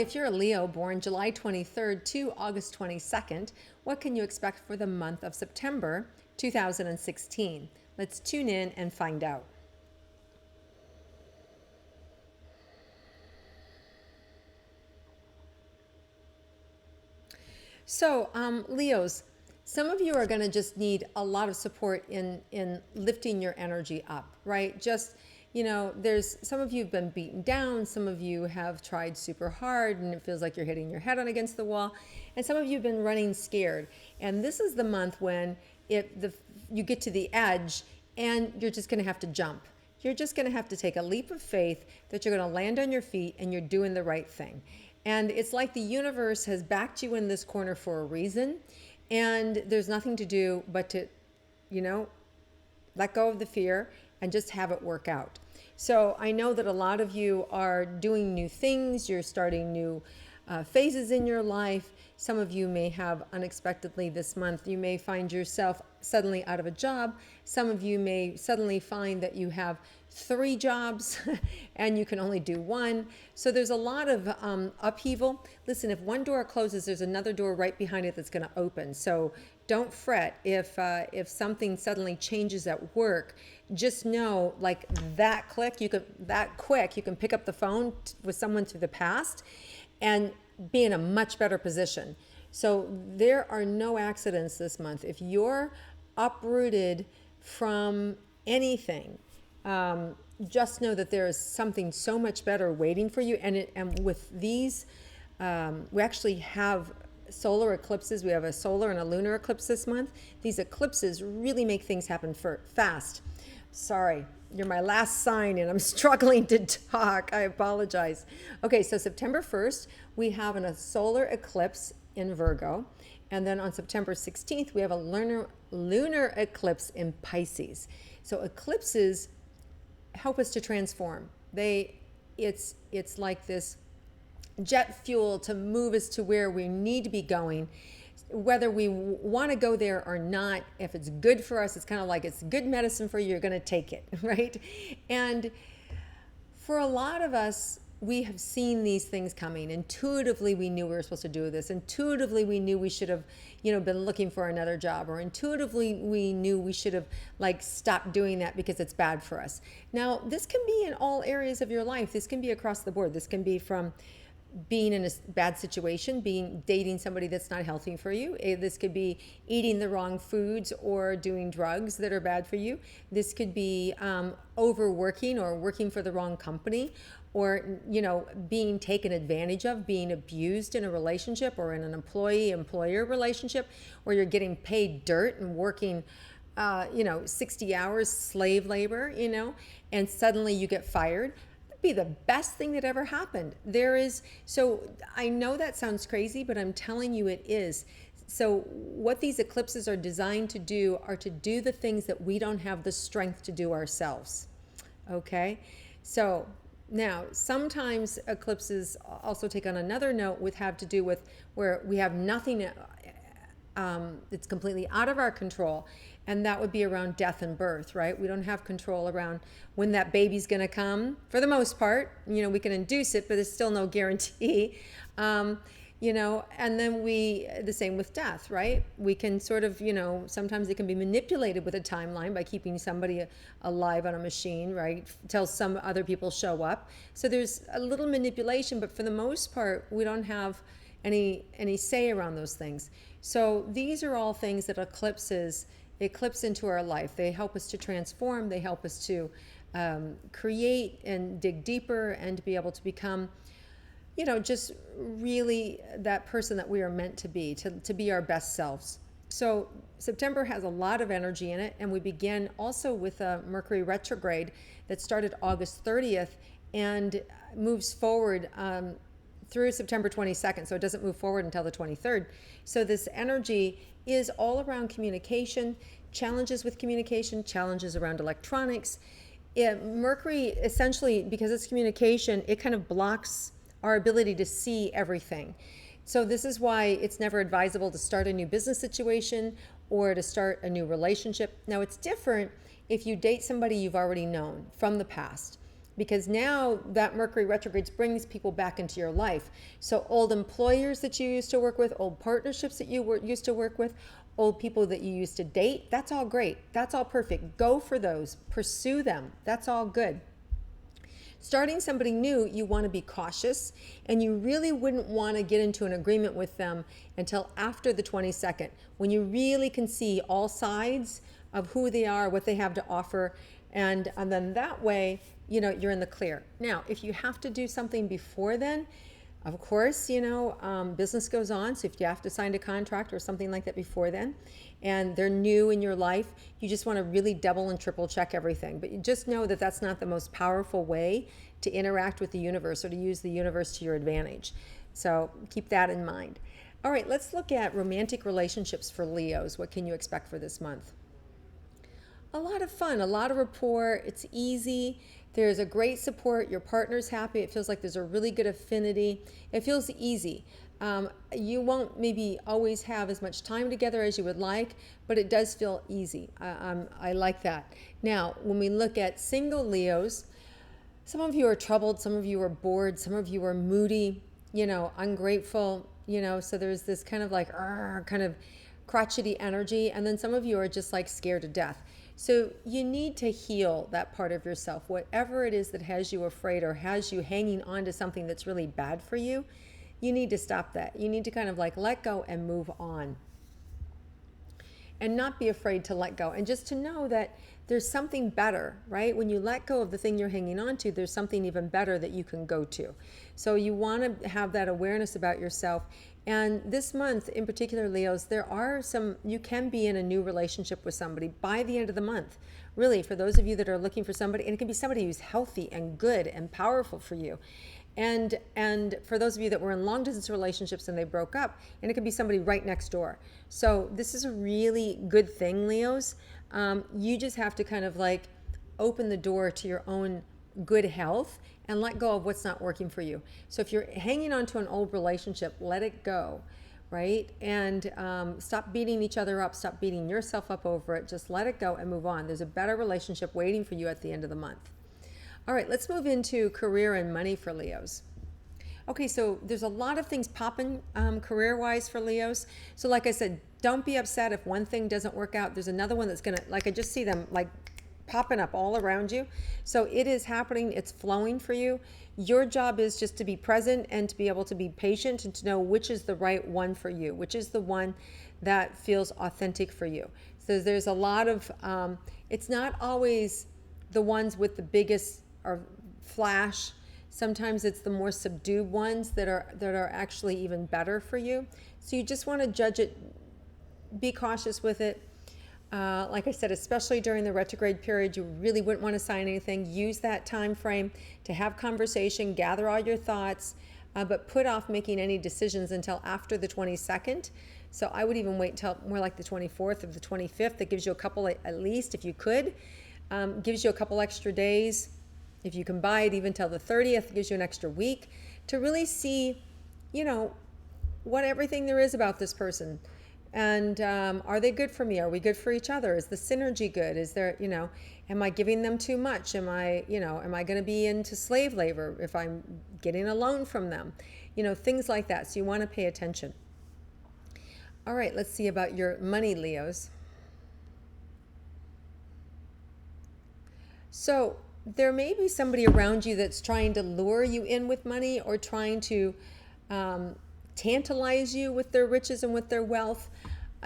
if you're a Leo born July 23rd to August 22nd, what can you expect for the month of September 2016? Let's tune in and find out. So, Leos, some of you are going to just need a lot of support in lifting your energy up, right? Just, there's some of you have been beaten down, some of you have tried super hard and it feels like you're hitting your head on against the wall, and some of you have been running scared. And this is the month when you get to the edge and you're just going to have to jump. You're just going to have to take a leap of faith that you're going to land on your feet and you're doing the right thing. And it's like the universe has backed you in this corner for a reason. And there's nothing to do but to, let go of the fear and just have it work out. So I know that a lot of you are doing new things. You're starting new phases in your life. Some of you may have unexpectedly this month, you may find yourself suddenly out of a job. Some of you may suddenly find that you have 3 jobs and you can only do 1. So there's a lot of upheaval. Listen, if one door closes, there's another door right behind it that's going to open. So don't fret if something suddenly changes at work. Just know, like that quick, you can pick up the phone with someone through the past and be in a much better position. So there are no accidents this month. If you're uprooted from anything, just know that there is something so much better waiting for you. And with these, we actually have solar eclipses. We have a solar and a lunar eclipse this month. These eclipses really make things happen fast. Sorry, you're my last sign and I'm struggling to talk. I apologize. Okay, so September 1st, we have a solar eclipse in Virgo. And then on September 16th, we have a lunar eclipse in Pisces. So eclipses help us to transform. It's like this jet fuel to move us to where we need to be going. Whether we want to go there or not, if it's good for us, it's kind of like it's good medicine for you, you're going to take it, right? And for a lot of us, we have seen these things coming. Intuitively, we knew we were supposed to do this. Intuitively, we knew we should have, been looking for another job. Or intuitively, we knew we should have stopped doing that because it's bad for us. Now, this can be in all areas of your life. This can be across the board. This can be from being in a bad situation, dating somebody that's not healthy for you. This could be eating the wrong foods or doing drugs that are bad for you. This could be overworking or working for the wrong company, or being taken advantage of, being abused in a relationship or in an employee-employer relationship, where you're getting paid dirt and working 60 hours slave labor, and suddenly you get fired. Be the best thing that ever happened. So I know that sounds crazy, but I'm telling you it is. So what these eclipses are designed to do are to do the things that we don't have the strength to do ourselves. Okay? So now, sometimes eclipses also take on another note have to do with where we have nothing it's completely out of our control, and that would be around death and birth, right? We don't have control around when that baby's going to come. For the most part, we can induce it, but there's still no guarantee. And then the same with death, right? We can sort of, sometimes it can be manipulated with a timeline by keeping somebody alive on a machine, right? Till some other people show up. So there's a little manipulation, but for the most part, we don't have any say around those things. So these are all things that eclipse into our life. They help us to transform. They help us to create and dig deeper and to be able to become, just really that person that we are meant to be our best selves. So September has a lot of energy in it, and we begin also with a Mercury retrograde that started August 30th and moves forward through September 22nd, so it doesn't move forward until the 23rd. So this energy is all around communication, challenges with communication, challenges around electronics. Mercury, essentially, because it's communication, it kind of blocks our ability to see everything. So this is why it's never advisable to start a new business situation or to start a new relationship. Now, it's different if you date somebody you've already known from the past. because now that Mercury retrograde brings people back into your life. So old employers that you used to work with, old partnerships that you used to work with, old people that you used to date, that's all great. That's all perfect. Go for those. Pursue them. That's all good. Starting somebody new, you want to be cautious, and you really wouldn't want to get into an agreement with them until after the 22nd, when you really can see all sides of who they are, what they have to offer, and then that way, you're in the clear. Now, if you have to do something before then, of course, business goes on. So if you have to sign a contract or something like that before then, and they're new in your life, you just want to really double and triple check everything. But you just know that that's not the most powerful way to interact with the universe or to use the universe to your advantage. So keep that in mind. All right, let's look at romantic relationships for Leos. What can you expect for this month? A lot of fun, a lot of rapport. It's easy. There's a great support. Your partner's happy. It feels like there's a really good affinity. It feels easy. You won't maybe always have as much time together as you would like, but it does feel easy. I like that. Now, when we look at single Leos, some of you are troubled, some of you are bored, some of you are moody, ungrateful, so there's this kind of like kind of crotchety energy, and then some of you are just like scared to death. So you need to heal that part of yourself, whatever it is that has you afraid or has you hanging on to something that's really bad for you. You need to stop that. You need to kind of like let go and move on, and not be afraid to let go, and just to know that there's something better, right? When you let go of the thing you're hanging on to, there's something even better that you can go to. So you want to have that awareness about yourself. And this month in particular, Leos, you can be in a new relationship with somebody by the end of the month. Really, for those of you that are looking for somebody, and it can be somebody who's healthy and good and powerful for you. And for those of you that were in long distance relationships and they broke up, and it could be somebody right next door. So this is a really good thing, Leos. You just have to kind of like open the door to your own good health and let go of what's not working for you. So if you're hanging on to an old relationship, let it go, right? And stop beating each other up. Stop beating yourself up over it. Just let it go and move on. There's a better relationship waiting for you at the end of the month. All right, let's move into career and money for Leos. Okay, so there's a lot of things popping career-wise for Leos. So like I said, don't be upset if one thing doesn't work out. There's another one that's gonna, like I just see them like popping up all around you. So it is happening, it's flowing for you. Your job is just to be present and to be able to be patient and to know which is the right one for you, which is the one that feels authentic for you. So there's a lot of, it's not always the ones with the biggest or flash. Sometimes it's the more subdued ones that are actually even better for you. So you just want to judge it, be cautious with it. Like I said, especially during the retrograde period, you really wouldn't want to sign anything. Use that time frame to have conversation, gather all your thoughts, but put off making any decisions until after the 22nd. So I would even wait until more like the 24th or the 25th. That gives you a couple, at least if you could, gives you a couple extra days. If you can buy it even till the 30th, it gives you an extra week to really see, what everything there is about this person. And are they good for me? Are we good for each other? Is the synergy good? Is there, am I giving them too much? Am I going to be into slave labor if I'm getting a loan from them? Things like that. So you want to pay attention. All right, let's see about your money, Leos. So there may be somebody around you that's trying to lure you in with money or trying to tantalize you with their riches and with their wealth.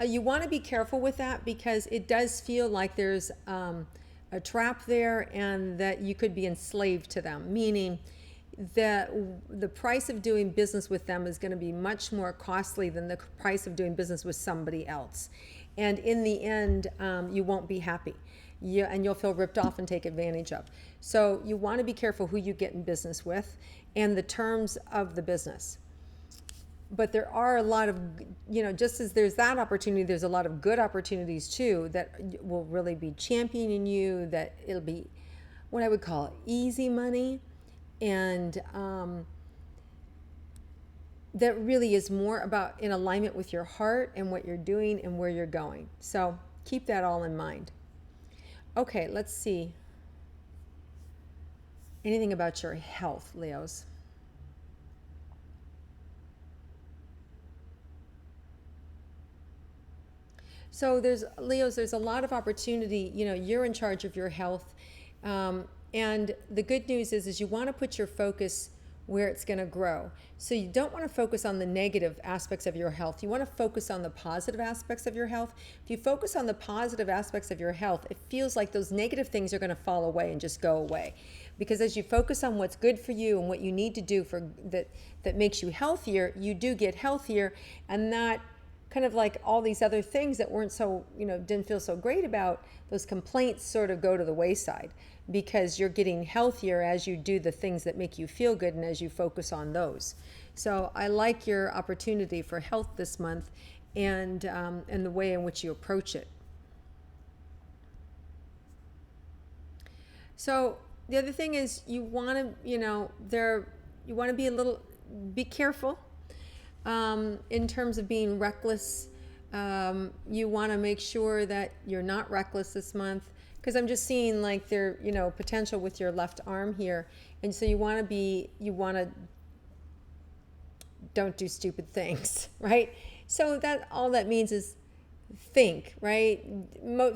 You want to be careful with that because it does feel like there's a trap there and that you could be enslaved to them, meaning that the price of doing business with them is going to be much more costly than the price of doing business with somebody else. And in the end, you won't be happy. And you'll feel ripped off and take advantage of. So you want to be careful who you get in business with and the terms of the business. But there are a lot of, just as there's that opportunity, there's a lot of good opportunities too that will really be championing you, that it'll be what I would call easy money, and that really is more about in alignment with your heart and what you're doing and where you're going. So keep that all in mind. Okay, let's see. Anything about your health, Leos? So there's Leos, there's a lot of opportunity. You know, you're in charge of your health. And the good news is you want to put your focus where it's going to grow. So you don't want to focus on the negative aspects of your health. You want to focus on the positive aspects of your health. If you focus on the positive aspects of your health, it feels like those negative things are going to fall away and just go away. Because as you focus on what's good for you and what you need to do for that makes you healthier, you do get healthier, and that kind of like all these other things that weren't so, didn't feel so great about, those complaints sort of go to the wayside because you're getting healthier as you do the things that make you feel good and as you focus on those. So I like your opportunity for health this month and the way in which you approach it. So the other thing is you want to, you want to be careful in terms of being reckless. You want to make sure that you're not reckless this month, because I'm just seeing like there, potential with your left arm here. And so you want to don't do stupid things, right? So that all that means is think, right?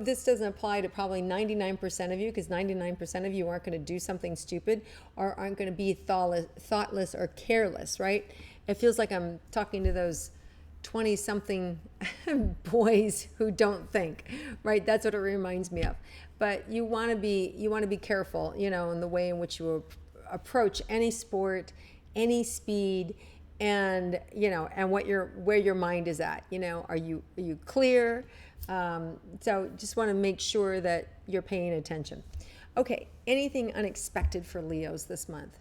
This doesn't apply to probably 99% of you, because 99% of you aren't going to do something stupid or aren't going to be thoughtless or careless, right? It feels like I'm talking to those 20-something boys who don't think, right? That's what it reminds me of. But you want to be careful, in the way in which you approach any sport, any speed, and and where your mind is at. Are you clear? So just want to make sure that you're paying attention. Okay, anything unexpected for Leos this month?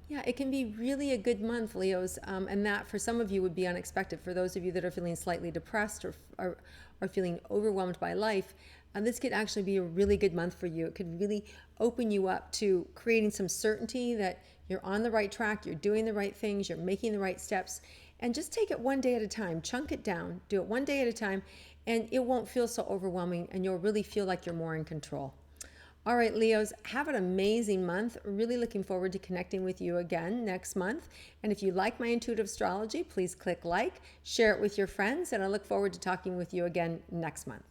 Yeah, it can be really a good month, Leos, and that for some of you would be unexpected. For those of you that are feeling slightly depressed or are feeling overwhelmed by life, this could actually be a really good month for you. It could really open you up to creating some certainty that you're on the right track, you're doing the right things, you're making the right steps, and just take it one day at a time. Chunk it down, do it one day at a time, and it won't feel so overwhelming, and you'll really feel like you're more in control. All right, Leos, have an amazing month. Really looking forward to connecting with you again next month. And if you like my intuitive astrology, please click like, share it with your friends, and I look forward to talking with you again next month.